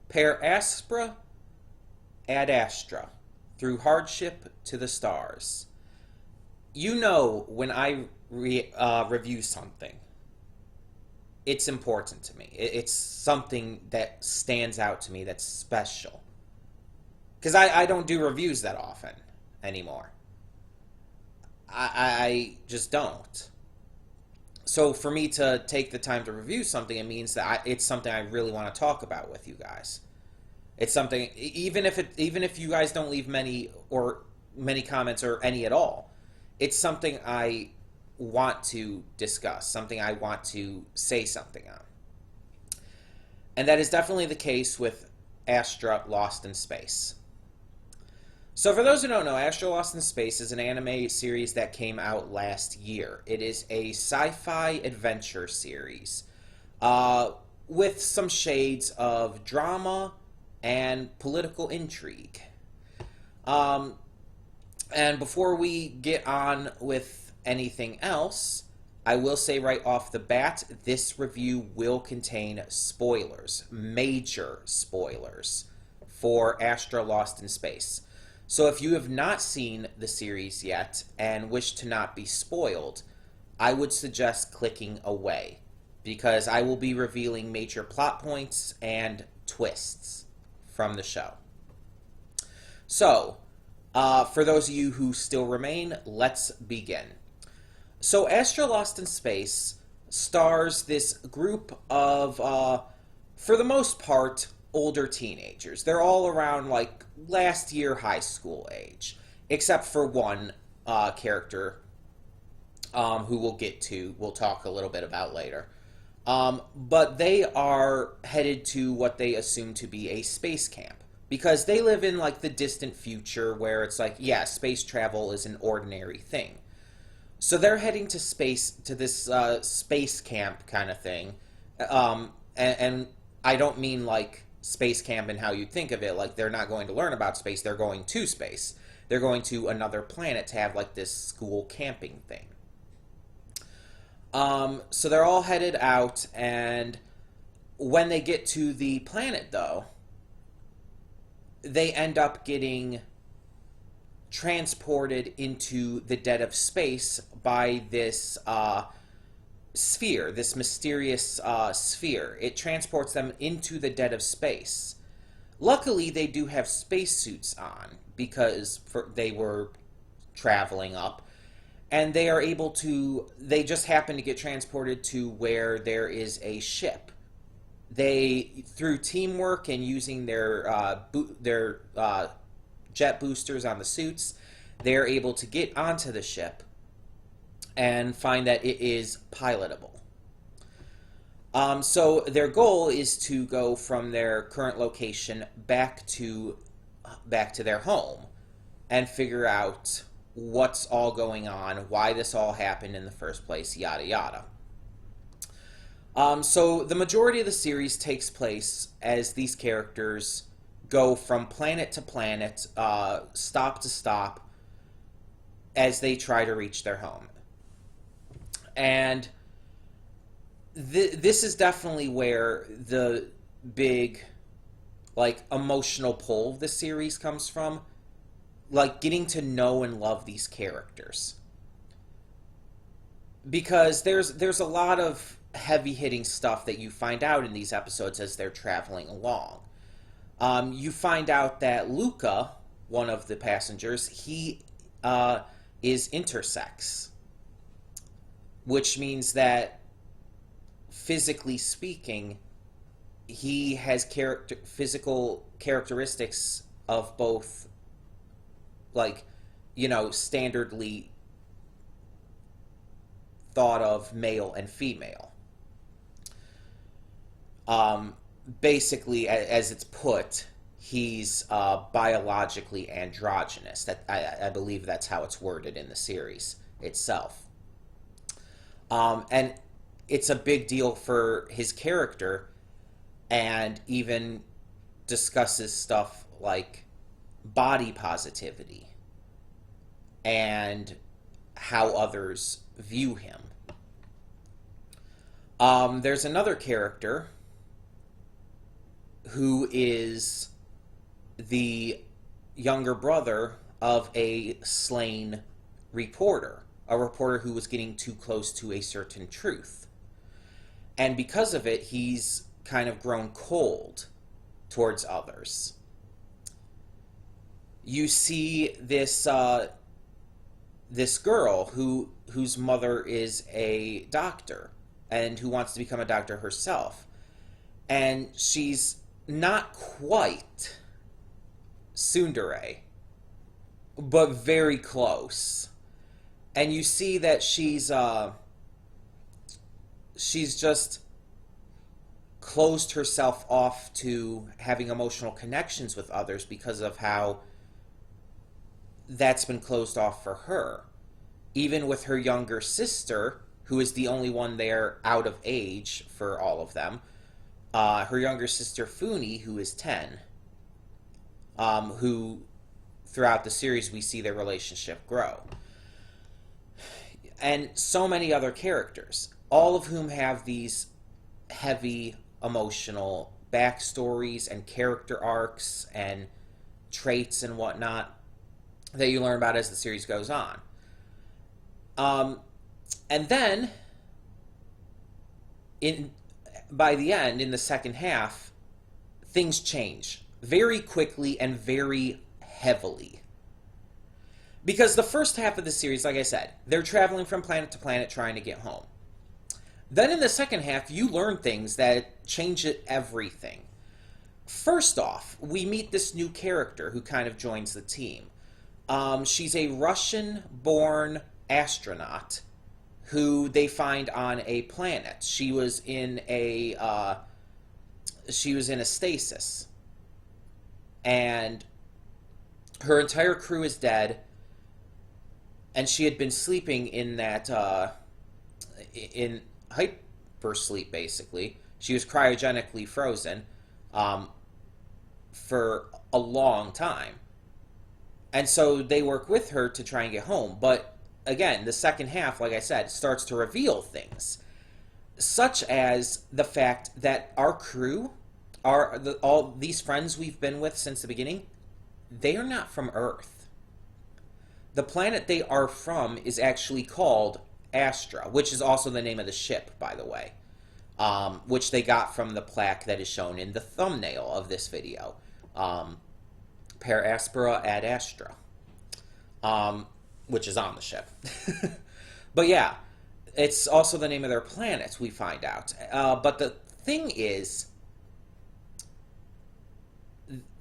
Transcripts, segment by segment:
Per aspera ad astra, through hardship to the stars. You know, when I review something, it's important to me. It's something that stands out to me that's special. Because I don't do reviews that often anymore. I just don't. So for me to take the time to review something, it means that it's something I really want to talk about with you guys. It's something, even if you guys don't leave many comments or any at all, it's something I want to discuss, something I want to say something on. And that is definitely the case with Astra Lost in Space. So, for those who don't know, Astra Lost in Space is an anime series that came out last year. It is a sci fi adventure series uh, with some shades of drama and political intrigue. Um, and before we get on with anything else, I will say right off the bat, this review will contain spoilers, major spoilers, for Astra Lost in Space. So if you have not seen the series yet and wish to not be spoiled, I would suggest clicking away, because I will be revealing major plot points and twists from the show. So, for those of you who still remain, let's begin. So, Astra Lost in Space stars this group of, for the most part, older teenagers. They're all around, like, last year high school age, except for one character who we'll talk a little bit about later. But they are headed to what they assume to be a space camp, because they live in, like, the distant future where it's like, yeah, space travel is an ordinary thing. So they're heading to space, to this space camp kind of thing. And I don't mean like space camp and how you think of it. Like, they're not going to learn about space, they're going to space. They're going to another planet to have like this school camping thing. So they're all headed out, and when they get to the planet, though, they end up getting transported into the dead of space by this sphere, this mysterious sphere. It transports them into the dead of space. Luckily, they do have spacesuits on because they were traveling up, and they are able to. They just happen to get transported to where there is a ship. They, through teamwork and using their jet boosters on the suits, they're able to get onto the ship and find that it is pilotable. So their goal is to go from their current location back to their home and figure out what's all going on, why this all happened in the first place, yada yada. So the majority of the series takes place as these characters go from planet to planet, stop to stop, as they try to reach their home. And this is definitely where the big, like, emotional pull of the series comes from. Like, getting to know and love these characters. Because there's a lot of heavy-hitting stuff that you find out in these episodes as they're traveling along. You find out that Luca, one of the passengers, he is intersex, which means that, physically speaking, he has physical characteristics of both, like, standardly thought of male and female. Basically, as it's put, he's biologically androgynous. That I believe that's how it's worded in the series itself. And it's a big deal for his character, and even discusses stuff like body positivity and how others view him. There's another character who is the younger brother of a slain reporter, a reporter who was getting too close to a certain truth. And because of it, he's kind of grown cold towards others. You see this this girl whose mother is a doctor and who wants to become a doctor herself. And she's not quite tsundere, but very close. And you see that she's just closed herself off to having emotional connections with others because of how that's been closed off for her. Even with her younger sister, who is the only one there out of age for all of them, her younger sister Funi, who is 10, who throughout the series we see their relationship grow. And so many other characters, all of whom have these heavy emotional backstories and character arcs and traits and whatnot that you learn about as the series goes on. And then, by the end, in the second half, things change very quickly and very heavily. Because the first half of the series, like I said, they're traveling from planet to planet trying to get home. Then in the second half, you learn things that change everything. First off, we meet this new character who kind of joins the team. She's a Russian-born astronaut who they find on a planet. She was in a stasis, and her entire crew is dead. And she had been sleeping in that in hypersleep, basically. She was cryogenically frozen for a long time. And so they work with her to try and get home. But again, the second half, like I said, starts to reveal things. Such as the fact that our crew, all these friends we've been with since the beginning, they are not from Earth. The planet they are from is actually called Astra, which is also the name of the ship, by the way, which they got from the plaque that is shown in the thumbnail of this video. Per aspera ad astra, which is on the ship. But yeah, it's also the name of their planet, we find out. But the thing is,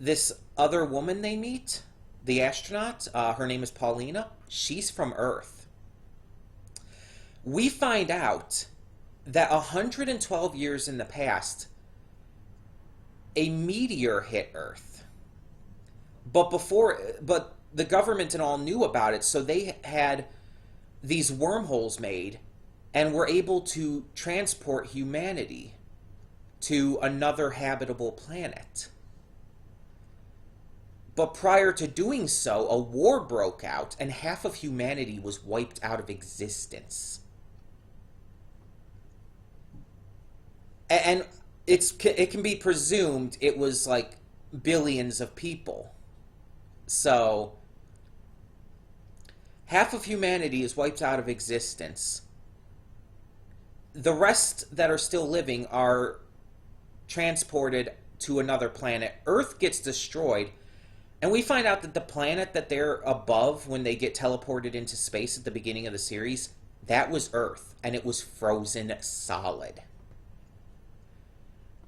this other woman they meet, the astronaut, her name is Paulina, she's from Earth. We find out that 112 years in the past, a meteor hit Earth. But the government and all knew about it, so they had these wormholes made and were able to transport humanity to another habitable planet. But prior to doing so, a war broke out and half of humanity was wiped out of existence. And it can be presumed it was like billions of people. So, half of humanity is wiped out of existence. The rest that are still living are transported to another planet. Earth gets destroyed, and we find out that the planet that they're above when they get teleported into space at the beginning of the series, that was Earth, and it was frozen solid.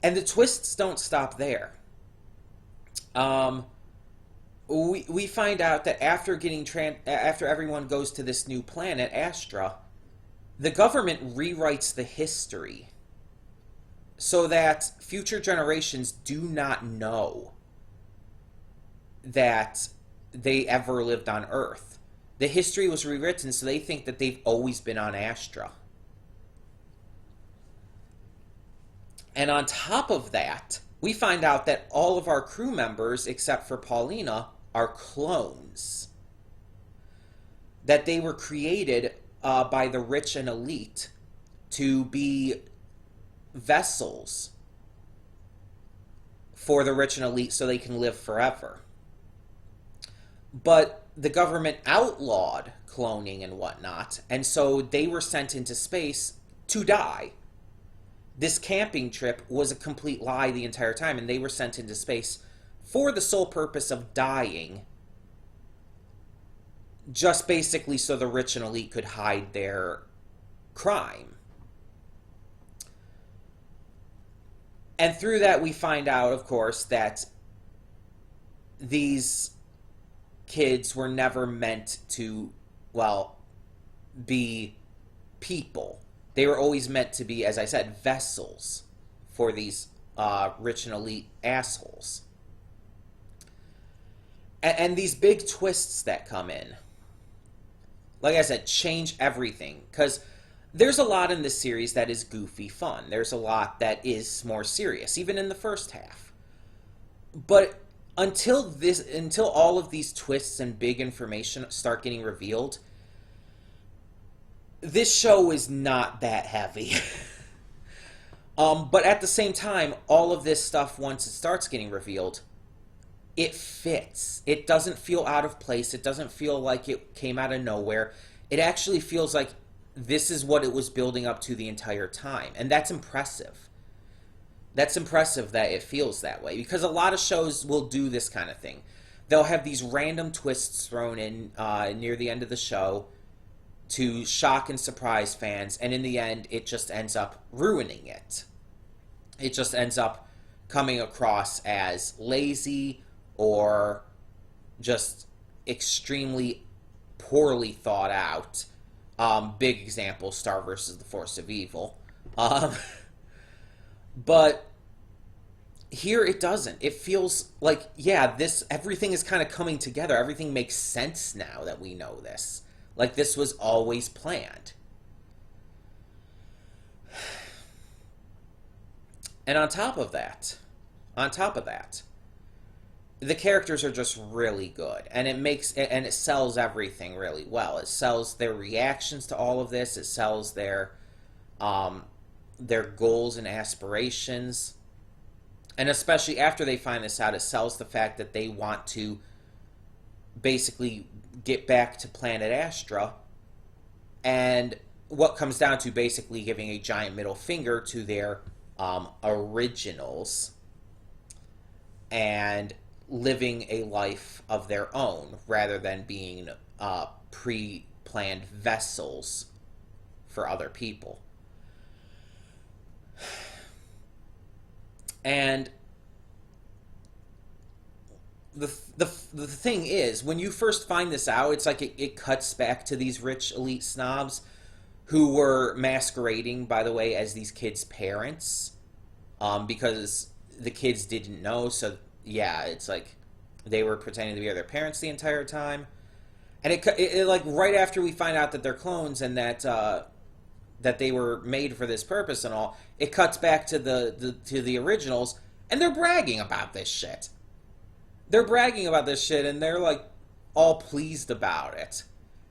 And the twists don't stop there. We find out that after after everyone goes to this new planet, Astra, the government rewrites the history so that future generations do not know that they ever lived on Earth. The history was rewritten so they think that they've always been on Astra. And on top of that, we find out that all of our crew members, except for Paulina, are clones. That they were created by the rich and elite to be vessels for the rich and elite so they can live forever. But the government outlawed cloning and whatnot, and so they were sent into space to die. This camping trip was a complete lie the entire time, and they were sent into space for the sole purpose of dying, just basically so the rich and elite could hide their crime. And through that, we find out, of course, that these kids were never meant to, well, be people. They were always meant to be, as I said, vessels for these rich and elite assholes. And these big twists that come in, like I said, change everything. Because there's a lot in this series that is goofy fun. There's a lot that is more serious, even in the first half. But until all of these twists and big information start getting revealed, this show is not that heavy. But at the same time, all of this stuff, once it starts getting revealed, it fits. It doesn't feel out of place. It doesn't feel like it came out of nowhere. It actually feels like this is what it was building up to the entire time. And that's impressive. That's impressive that it feels that way, because a lot of shows will do this kind of thing. They'll have these random twists thrown in near the end of the show to shock and surprise fans, and in the end, it just ends up ruining it. It just ends up coming across as lazy or just extremely poorly thought out. Big example, Star vs. the Force of Evil. But here it doesn't. It feels like, yeah, everything is kind of coming together. Everything makes sense now that we know this. Like this was always planned. And on top of that, the characters are just really good, and it sells everything really well. It sells their reactions to all of this. It sells their goals and aspirations, and especially after they find this out, it sells the fact that they want to basically get back to planet Astra, and what comes down to basically giving a giant middle finger to their originals and living a life of their own rather than being pre-planned vessels for other people. And the thing is, when you first find this out, it's like it cuts back to these rich elite snobs who were masquerading, by the way, as these kids' parents, because the kids didn't know. So yeah, it's like they were pretending to be their parents the entire time. And it like right after we find out that they're clones and that they were made for this purpose and all, it cuts back to the originals, and they're bragging about this shit. They're bragging about this shit, and they're like all pleased about it.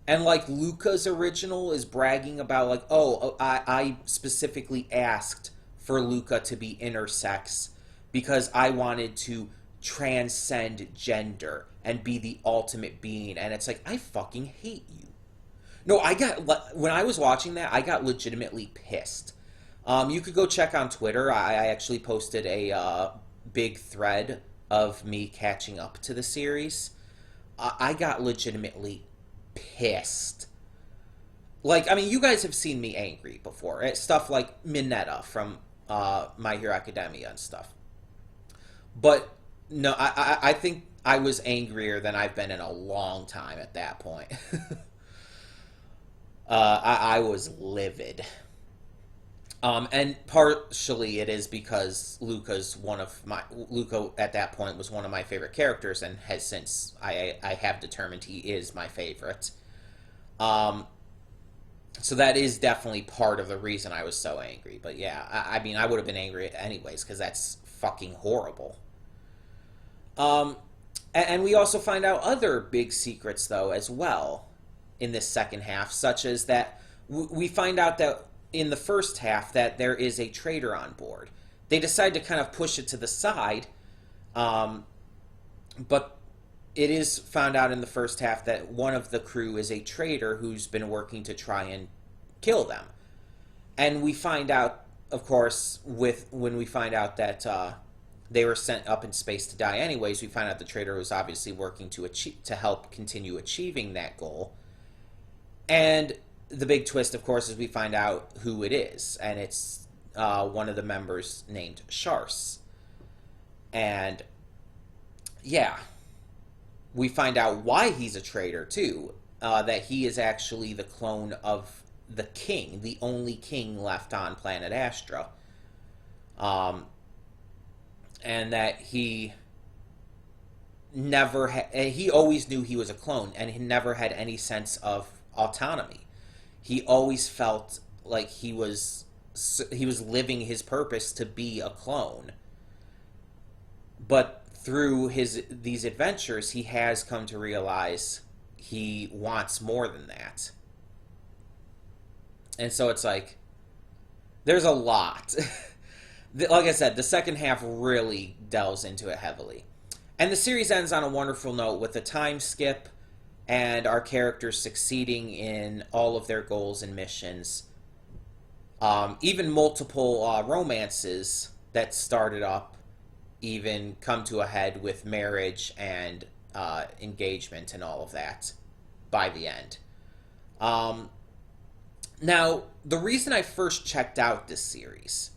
And like Luca's original is bragging about like, oh, I specifically asked for Luca to be intersex because I wanted to transcend gender and be the ultimate being. And it's like, I fucking hate you. No, when I was watching that, I got legitimately pissed. You could go check on Twitter. I actually posted a big thread of me catching up to the series. I got legitimately pissed. Like, I mean, you guys have seen me angry before. It's stuff like Mineta from My Hero Academia and stuff. But no, I think I was angrier than I've been in a long time at that point. I was livid. And partially it is because Luca at that point was one of my favorite characters, and has since I have determined he is my favorite. So that is definitely part of the reason I was so angry. But yeah, I mean, I would have been angry anyways, because that's fucking horrible. And we also find out other big secrets, though, as well, in this second half, such as that we find out that in the first half that there is a traitor on board. They decide to kind of push it to the side Um, but it is found out in the first half that one of the crew is a traitor who's been working to try and kill them. And we find out, of course, when we find out that they were sent up in space to die anyways, we find out the traitor was obviously working to help continue achieving that goal. And the big twist, of course, is we find out who it is, and it's one of the members named Shars. And yeah, we find out why he's a traitor too. That he is actually the clone of the king, the only king left on planet Astra. Um, and that he always knew he was a clone, and he never had any sense of autonomy. He always felt like he was living his purpose to be a clone. But through these adventures, he has come to realize he wants more than that. And so it's like there's a lot. Like I said, the second half really delves into it heavily. And the series ends on a wonderful note with a time skip and our characters succeeding in all of their goals and missions. Even multiple romances that started up even come to a head with marriage and engagement and all of that by the end. Now, the reason I first checked out this series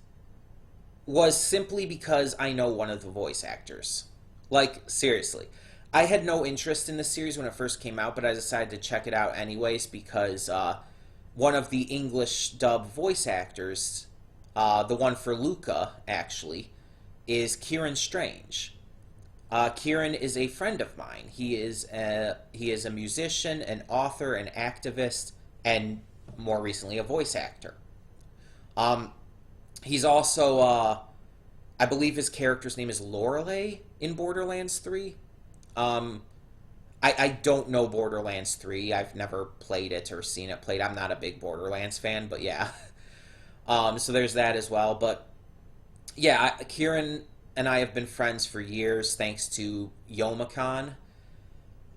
was simply because I know one of the voice actors. Like, seriously. I had no interest in the series when it first came out, but I decided to check it out anyways because one of the English dub voice actors, the one for Luca, actually, is Kieran Strange. Kieran is a friend of mine. He is a musician, an author, an activist, and more recently a voice actor. He's also, I believe his character's name is Lorelei in Borderlands 3. I don't know Borderlands 3. I've never played it or seen it played. I'm not a big Borderlands fan, but yeah. So there's that as well. But yeah, Kieran and I have been friends for years thanks to Youmacon.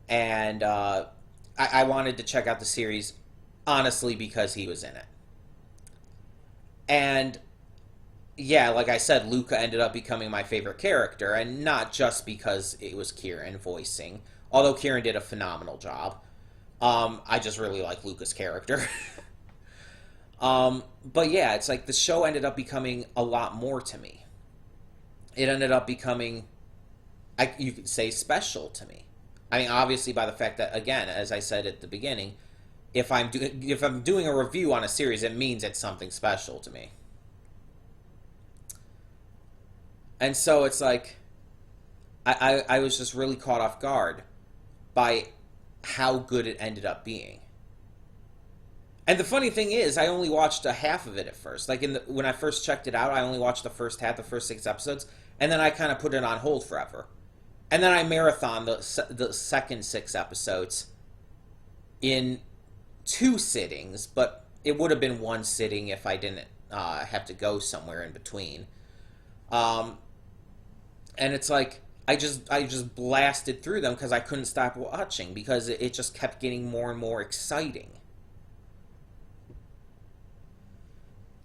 And I wanted to check out the series, honestly, because he was in it. And yeah, like I said, Luca ended up becoming my favorite character, and not just because it was Kieran voicing, although Kieran did a phenomenal job. I just really like Luca's character. But yeah, it's like the show ended up becoming a lot more to me. It ended up becoming, you could say, special to me. I mean, obviously by the fact that, again, as I said at the beginning, if I'm doing a review on a series, it means it's something special to me. And so it's like, I was just really caught off guard by how good it ended up being. And the funny thing is, I only watched a half of it at first. Like when I first checked it out, I only watched the first half, the first 6 episodes, and then I kind of put it on hold forever. And then I marathoned the second 6 episodes in 2 sittings, but it would have been 1 sitting if I didn't have to go somewhere in between. And it's like I just blasted through them because I couldn't stop watching because it just kept getting more and more exciting.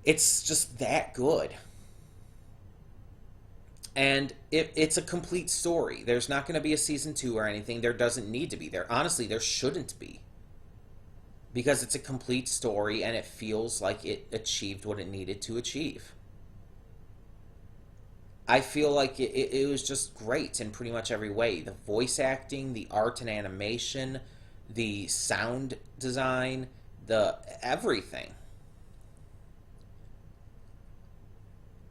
It's just that good. And it's a complete story. There's not going to be a season 2 or anything. There doesn't need to be. Honestly, there shouldn't be. Because it's a complete story and it feels like it achieved what it needed to achieve. I feel like it was just great in pretty much every way. The voice acting, the art and animation, the sound design, the everything.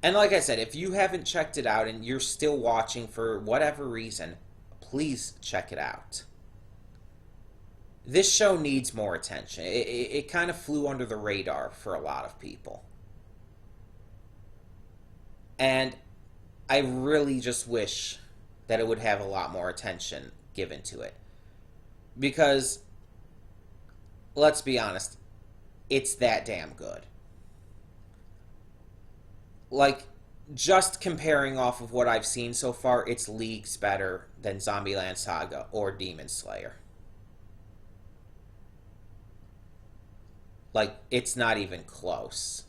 And like I said, if you haven't checked it out and you're still watching for whatever reason, please check it out. This show needs more attention. It kind of flew under the radar for a lot of people. And I really just wish that it would have a lot more attention given to it. Because, let's be honest, it's that damn good. Like, just comparing off of what I've seen so far, it's leagues better than Zombieland Saga or Demon Slayer. Like, it's not even close.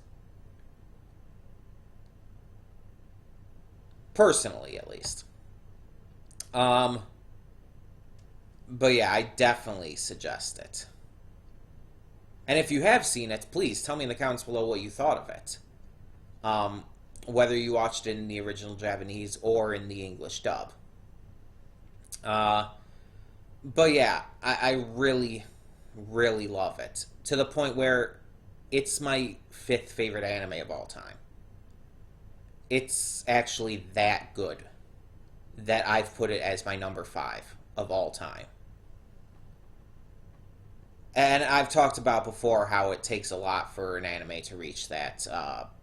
Personally, at least. But yeah, I definitely suggest it. And if you have seen it, please tell me in the comments below what you thought of it. Whether you watched it in the original Japanese or in the English dub. But yeah, I really, really love it. To the point where it's my 5th favorite anime of all time. It's actually that good that I've put it as my number 5 of all time. And I've talked about before how it takes a lot for an anime to reach that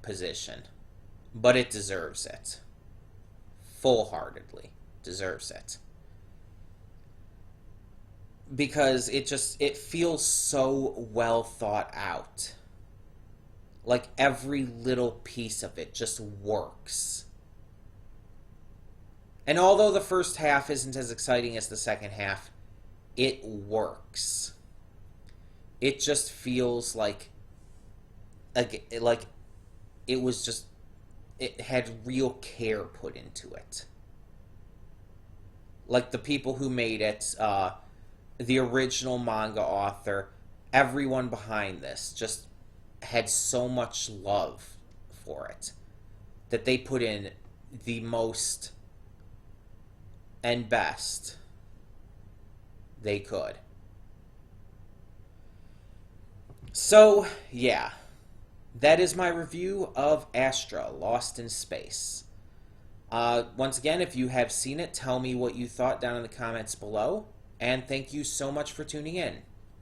position. But it deserves it. Full-heartedly deserves it. Because it feels so well thought out. Like every little piece of it just works. And although the first half isn't as exciting as the second half, it works. It just feels like it was just, it had real care put into it. Like the people who made it, the original manga author, everyone behind this just had so much love for it that they put in the most and best they could. So, yeah. That is my review of Astra, Lost in Space. Once again, if you have seen it, tell me what you thought down in the comments below. And thank you so much for tuning in.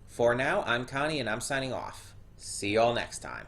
For now, I'm Connie, and I'm signing off. See you all next time.